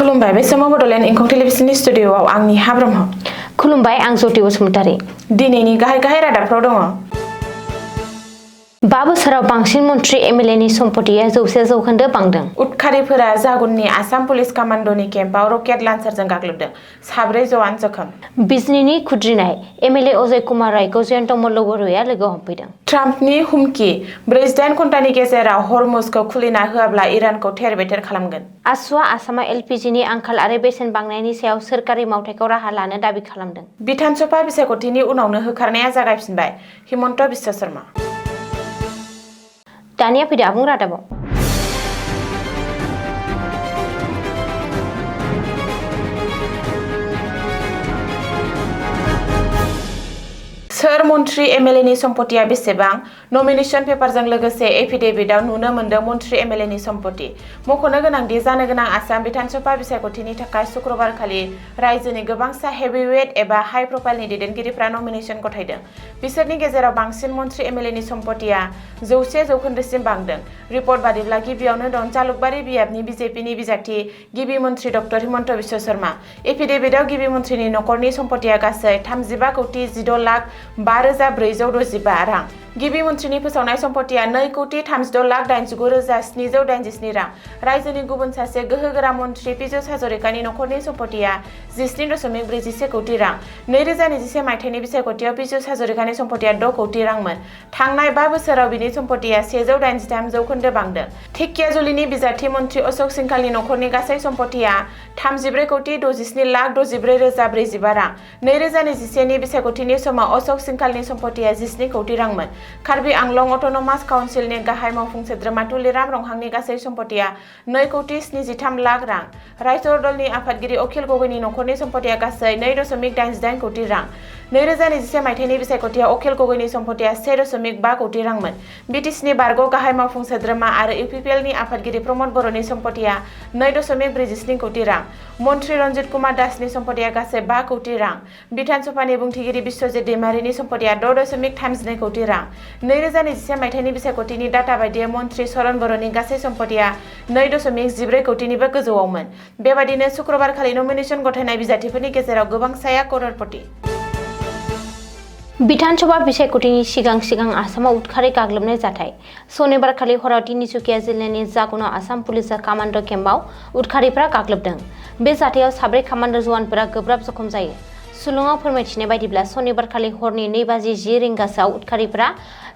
खुलुमबाय बे समाव बडलेण्ड इंखं टेलिभिजननि स्टुडिअआव आंनि हाब्रम खुलुमबाय आं ज्योति बसुमतारी दिनैनि गाहाय रादाबफ्राव दङ 5 बोसोराव बांसिन मन्त्रि एमएलएनि सम्पथिया 100% बांदों उदखारिफोरा जागुननि आसाम पुलिस कमान्डनि केम्पआव रकेट लान्सारजों गाग्लोबदों साब्रै जवान जखम बिजनीनि खुद्रिनाय एमएलए अजय कुमार रायखौ जयन्त मल्ल बरुवाया लोगो हमफैदों ट्राम्पनि हुमखि 48 घन्टानि गेजेराव हरमुजखौ खुलिना होआब्ला इरानखौ थेर बेथेर खालामगोन आसुआ आसामा एलपिजिनि आंखाल आरो बेसेन बांनायनि सायाव सोरखारि मावथायखौ राहा लानो दाबि खालामदों बिधान सभा बिसायख'थिनि उनावनो होखारनाया जागायफिनबाय हिमन्त बिश्व शर्मा दानिया फैदो आबुं रादाबाव सोर मन्त्रि एमएलएनि सम्पथिया बेसेबां नमिनेशन पेपारजों लोगोसे एफिडेविटआव नुनो मोन्दों मन्त्रि एमएलएनि सम्पथि मख'नो गोनांदि जानो गोनां आसाम बिधान सभा बिसायख'थिनि थाखाय शुक्रबारखालि रायजोनि गोबांसा हेभिवेट एबा हाइ प्रफाइलनि दैदेनगिरिफ्रा नमिनेशन गथायदों बिसोरनि गेजेराव बांसिन मन्त्रि एमएलएनि सम्पथिया 100% बांदों रिपर्ट बादिब्ला गिबियावनो दं जालुकबारि बियाबनि बिजेपिनि बिजाथि गिबि मन्त्रि डक्टर हिमन्त बिश्व शर्मा एफिडेविटआव गिबि मन्त्रिनि नखरनि सम्पथिया गासै 35 कौटि 16 लाख 5,465 रां गिबि मन्त्रिनि फोसावनाय सम्पथिया 2 कौटि 32 लाख 89,787 रां रायजोनि गुबुन सासे गोहोगोरा मन्त्रि पीयूष हाजरिकानि नखरनि सम्पथिया 17.41 कौटि रां 2021 मायथाइनि बिसायख'थियाव पीयूष हाजरिकानि सम्पथिया 6 कौटि रांमोन थांनाय 5 बोसोराव बिनि सम्पथिया 183% बांदों धेकियाजुलिनि बिजाथि मन्त्रि अशोक सिंघालनि नखरनि गासै सम्पथिया 34 कौटि 67 लाख 64,045 रां 2021 नि बिसायख'थिनि समाव अशोक सिंघालनि सम्पथिया 17 कौटि रांमोन कार्बि आंलं अट'नमास काउन्सिलनि गाहाय मावफुं सोद्रोमा तुलिराम रंहांनि गासै सम्पथिया 2 कौटि 73 लाख रां रायजो दलनि आफादगिरि अखिल गगैनि नखरनि सम्पथिया गासै 2.88 कौटि रां 2021 मायथाइनि बिसायख'थियाव अखिल गगैनि सम्पथिया 1.5 कौटि रांमोन बिटिसिनि बारग' गाहाय मावफुं सोद्रोमा आरो इउपिपिएलनि आफादगिरि प्रमद बर'नि सम्पथिया 2.47 कौटि रां मन्त्रि रन्जित कुमार दासनि सम्पथिया गासै 5 कौटि रां बिधान सभानि बुंथिगिरि बिश्वजित दैमारिनि सम्पथिया 6.32 कौटि रां 2021 मायथाइनि बिसायख'थिनि डाटा बायदियै मन्त्रि चरण बर'नि गासै सम्पथिया 2.14 कौटिनिबो गोजौआवमोन बेबादिनो शुक्रबारखालि नमिनेशन गथायनाय बिजाथिफोरनि गेजेराव गोबांसाया कररपति बिधान सभा बिसायख'थिनि सिगां आसामाव उदखारि गाग्लोबनाय जाथाय शनिबारखालि हराव तिनिचुकिया जिल्लानि जागुनाव आसाम पुलिस कमान्ड केम्पआव उदखारिफ्रा गाग्लोबदों बे जाथायाव साब्रै कमान्ड जवानफोरा गोब्राब जखम जायो सुलुङाव फोरमायथिनाय बायदिब्ला शनिबारखालि हरनि 2:10 रिंगासोआव उदखारिफ्रा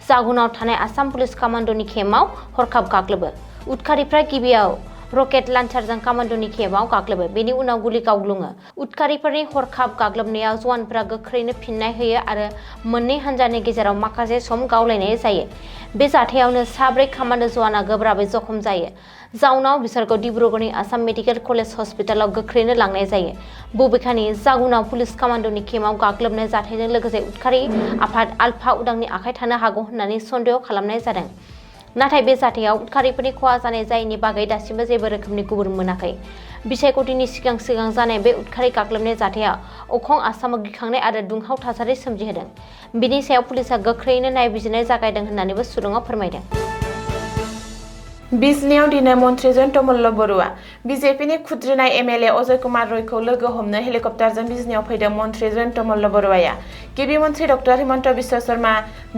जागुनाव थानाय आसाम पुलिस कमान्डनि केम्पआव हरखाब गाग्लोबो उदखारिफ्रा गिबियाव रकेट लान्चारजों कमान्डनि केम्पआव गाग्लोबो बेनि उनाव गुलि गावग्लुङो उदखारिफोरनि हरखाब गाग्लोबनायाव जवानफोरा गोख्रैनो फिननाय होयो आरो मोननै हान्जानि गेजेराव माखासे सम गावलायनाय जायो बे जाथायावनो साब्रै कमान्ड जवाना गोब्राबै जखम जायो जाउनाव बिसोरखौ डिब्रुगड़नि आसाम मेडिकेल कलेज हस्पिटालाव गोख्रैनो लांनाय जायो बबेखानि जागुनाव पुलिस कमान्डनि केम्पआव गाग्लोबनाय जाथायजों लोगोसे उदखारि आफाद आलफा उदांनि आखाइ थानो हागौ होननानै सन्देह खालामनाय जादों नाथाय बे जाथायाव उदखारिफोरनि खहा जानाय जायैनि बागै दासिमबो जेबो रोखोमनि गुबुन मोनाखै बिसायख'थिनि सिगां जानाय बे उदखारि गाग्लोबनाय जाथाया अखं आसामाव गिखांनाय आरो दुंहाव थासारि सोमजिहोदों बिनि सायाव पुलिसा गोख्रैनो नायबिजिरनाय जागायदों होननानैबो सुलुङाव फोरमायदों बिजनीआव दिनै मन्त्रि जयन्त मल्ल बरुवा बिजेपिनि खुद्रिनाय एमएलए अजय कुमार रयखौ लोगो हमनो हेलिकप्टारजों बिजनीआव फैदों मन्त्रि जयन्त मल्ल बरुवाया गिबि मन्त्रि डक्टर हिमन्त बिश्व शर्मा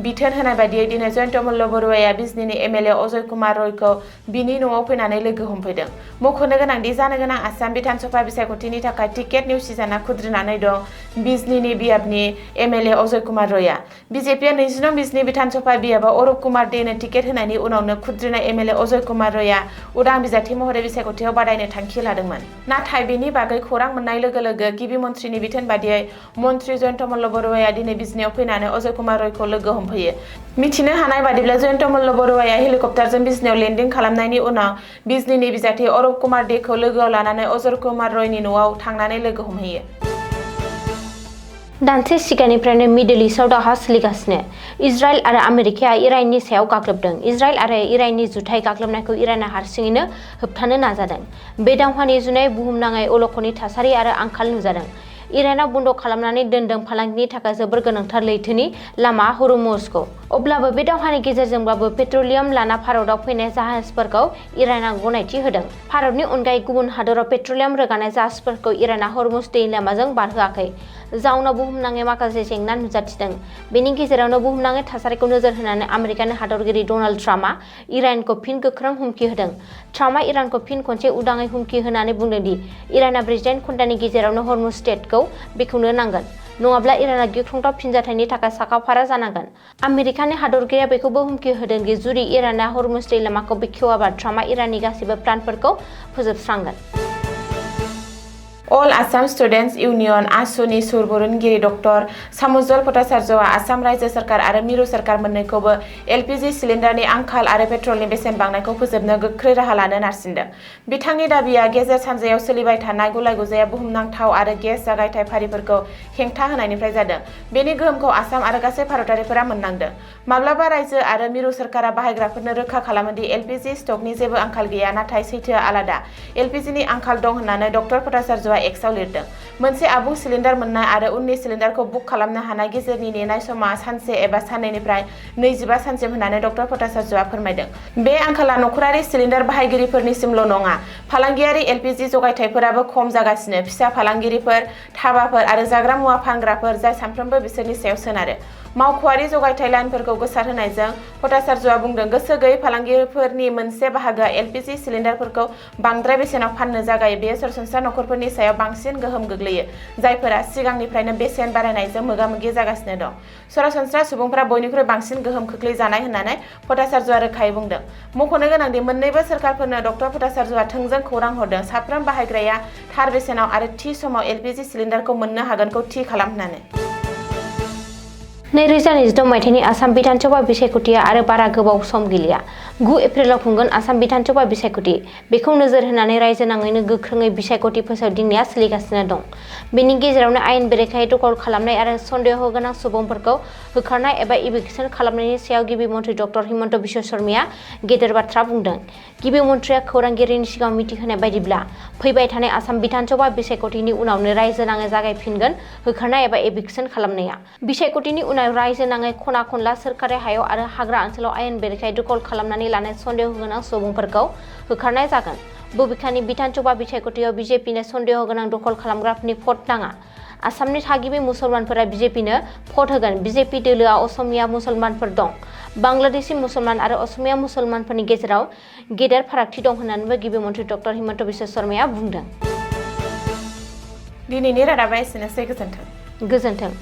बिथोन होनाय बायदियै दिनै जयन्त मल्ल बरुवाया बिजनीनि एमएलए अजय कुमार रयखौ बिनि न'आव फैनानै लोगो हमफैदों मख'नो गोनांदि जानो गोनां आसाम बिधान सभा बिसायख'थिनि थाखाय टिकेट नेवसिजाना खुद्रिनानै दं बिजनीनि बियाबनि एमएलए अजय कुमार रयआ बिजेपिया 20 नं बिजनी बिधान सभा बियाबाव अरुप कुमार देनो टिकेट होनायनि उनावनो खुद्रिनाय एमएलए अजय कुमार रयआ उदां बिजाथि महरै बिसायख'थियाव बादायनो थांखि लादोंमोन नाथाय बेनि बागै खौरां मोननाय लोगो लोगो गिबि मन्त्रिनि बिथोन बादियै मन्त्रि जयन्त मल्ल बरुवाया दिनै बिजनीआव फैनानै अजय कुमार रयखौ लोगो हमफैयो मिथिनो हानाय बादिब्ला जयन्त मल्ल बरुवाया हेलिकप्टारजों बिजनीआव लेन्डिं खालामनायनि उनाव बिजनीनि बिजाथि अरुप कुमार देखौ लोगोआव लानानै अजय कुमार रयनि न'आव थांनानै लोगो हमहैयो दानसे सिगांनिफ्रायनो मिडल इस्टआव दावहा सोलिगासिनो इजराइल आरो आमेरिकाया इराननि सायाव गाग्लोबदों इजराइल आरो इराननि जुथाइ गाग्लोबनायखौ इराना हारसिङैनो होबथानो नाजादों बे दावहानि जुनै बुहुमनाङै अलख'नि थासारि आरो आंखाल नुजादों इराना बन्द खालामनानै दोनदों फालांगिनि थाखाय जोबोर गोनांथार लैथोनि लामा हरमुजखौ अब्लाबो बे दावहानि गेजेरजोंब्लाबो पेट्रलियाम लाना भारतआव फैनाय जाहाजफोरखौ इराना गनायथि होदों। भारतनि अनगायै गुबुन हादराव पेट्रलियाम रोगानाय जाहाजफोरखौ इराना हरमुज दै लामाजों बारहोआखै। जाउनाव बुहुमनाङै माखासे जेंना नुजाथिदों। बेनि गेजेरावनो बुहुमनाङै थासारिखौ नोजोर होनानै आमेरिकानि हादरगिरि डनाल्ड ट्राम्पआ इरानखौ फिन गोख्रों हुमखि होदों। ट्राम्पआ इरानखौ फिन खनसे उदाङै हुमखि होनानै बुंदों दि इराना 48 घन्टानि गेजेरावनो हरमुज स्ट्रेटखौ बेखेवनो नांगोन, नङाब्ला इराना गिख्रंथाव फिनजाथायनि थाखाय साखाफारा जानांगोन। आमेरिकानि हादरगिरिया बेखौबो हुमखि होदों दि जुदि इराना हरमुज दै लामाखौ बेखेवाबा ट्राम्पआ इराननि गासैबो प्लानफोरखौ फोजोबस्रांगोन। अल आसाम स्टुडेन्टस इउनियन आसुनि सुबुरुनगिरि डक्टर सामुज्जल भट्टाचार्यआ आसाम रायजो सोरखार आरो मिरु सोरखार मोन्नैखौबो एलपिजि सिलिन्डारनि आंखाल आरो पेट्रलनि बेसेन बांनायखौ फोजोबनो गोख्रै राहा लानो नारसिनदों। बिथांनि दाबिया गेजेर सानजायाव सोलिबाय थानाय गुलाय-गुजाया बुहुमनां थाव आरो गेस जगायथाय फारिफोरखौ हेंथा होनायनिफ्राय जादों। बेनि गोहोमखौ आसाम आरो गासै भारतारिफोरा मोननांदों। माब्लाबा रायजो आरो मिरु सोरखारा बाहायग्राफोरनो रोखा खालामो दि एलपिजि स्टकनि जेबो आंखाल गैया, नाथाय सैथोआ आलादा। एलपिजिनि आंखाल दं होननानै डक्टर भट्टाचार्यआ एक्सआव लिरदों। मोनसे आबुं सिलिन्डार मोननाय आरो उननि सिलिन्डारखौ बुक खालामनो हानाय गेजेरनि नेनाय समा सानसे एबा साननैनिफ्राय 25 सानसिम होननानै डक्टर भट्टाचार्यआ फोरमायदों। बे आंखाला नखरारि सिलिन्डार बाहायगिरिफोरनिसिमल' नङा, फालांगियारि एलपिजि जगायथायफोराबो खम जागासिनो। फिसा फालांगिरिफोर, धाबाफोर आरो जाग्रा मुवा फानग्राफोर जाय सानफ्रोमबो बिसोरनि सायाव सोनारो। मावख'आरि जगायथाय लाइनफोरखौ गोसारहोनायजों भट्टाचार्यआ बुंदों, गोसो गैयै फालांगिफोरनि मोनसे बाहागोआ एलपिजि सिलिन्डारफोरखौ बांद्राय बेसेनाव फाननो जागायो। बेयो सरासनस्रा नखरफोरनि सायाव बांसिन गोहोम गोग्लैयो, जायफोरा सिगांनिफ्रायनो बेसेन बारायनायजों मोगा-मोगि जागासिनो दं। सरासनस्रा सुबुंफोरा बयनिख्रुइ बांसिन गोहोम खोख्लैजानाय होननानै भट्टाचार्यआ रोखायै बुंदों। मख'नो गोनांदि मोन्नैबो सोरखारफोरनो डक्टर भट्टाचार्यआ थोंजों खौरां हरदों, साफ्रोम बाहायग्राया थार बेसेनाव आरो थि समाव एलपिजि सिलिन्डारखौ मोननो हागोनखौ थि खालाम होननानै। 2022 मायथाइनि आसाम बिधान सभा बिसायख'थिया आरो बारा गोबाव सम गैलिया। 9 एप्रिलाव खुंगोन आसाम बिधान सभा बिसायख'थि। बेखौ नोजोर होनानै रायजो नाङैनो गोख्रोङै बिसायख'थि फोसावदिंनाया सोलिगासिनो दं। बेनि गेजेरावनो आयेन बेरेखायै दखल खालामनाय आरो सन्देह गोनां सुबुंफोरखौ होखारनाय एबा इभिक्सन खालामनायनि सायाव गिबि मन्थ्रि डक्टर हिमन्त बिश्व शर्माया गेदेर बाथ्रा बुंदों। गिबि मन्थ्रिया खौरांगिरिनि सिगाङाव मिथिहोनाय बायदिब्ला, फैबाय थानाय आसाम बिधान सभा बिसायख'थिनि उनावनो रायजो नाङै जागायफिनगोन होखारनाय एबा इभिक्सन खालामनाया। बिसायख'थिनि उनाव रायजो नाङै खना खनला सोरखारि हायाव आरो हाग्रा ओनसोलाव आयेन बेरेखायै दखल खालामनानै लानाय सन्देह गोनां सुबुंफोरखौ होखारनाय जागोन। बबेखानि बिधान सभा बिसायख'थियाव बिजेपिनो सन्देह गोनां दखल खालामग्राफोरनि भट नाङा। आसामनि थागिबि मुसलमानफोरा बिजेपिनो भट होगोन। बिजेपि दोलोआ असमिया मुसलमानफोर दं। बांलादेशी मुसलमान आरो असमिया मुसलमानफोरनि गेजेराव गेदेर फारागथि दं होननानैबो गिबि मन्थ्रि डक्टर हिमन्त बिश्व शर्माया बुंदों। दिनैनि रादाबा एसेनोसै। गोजोन्थों। गोजोन्थों।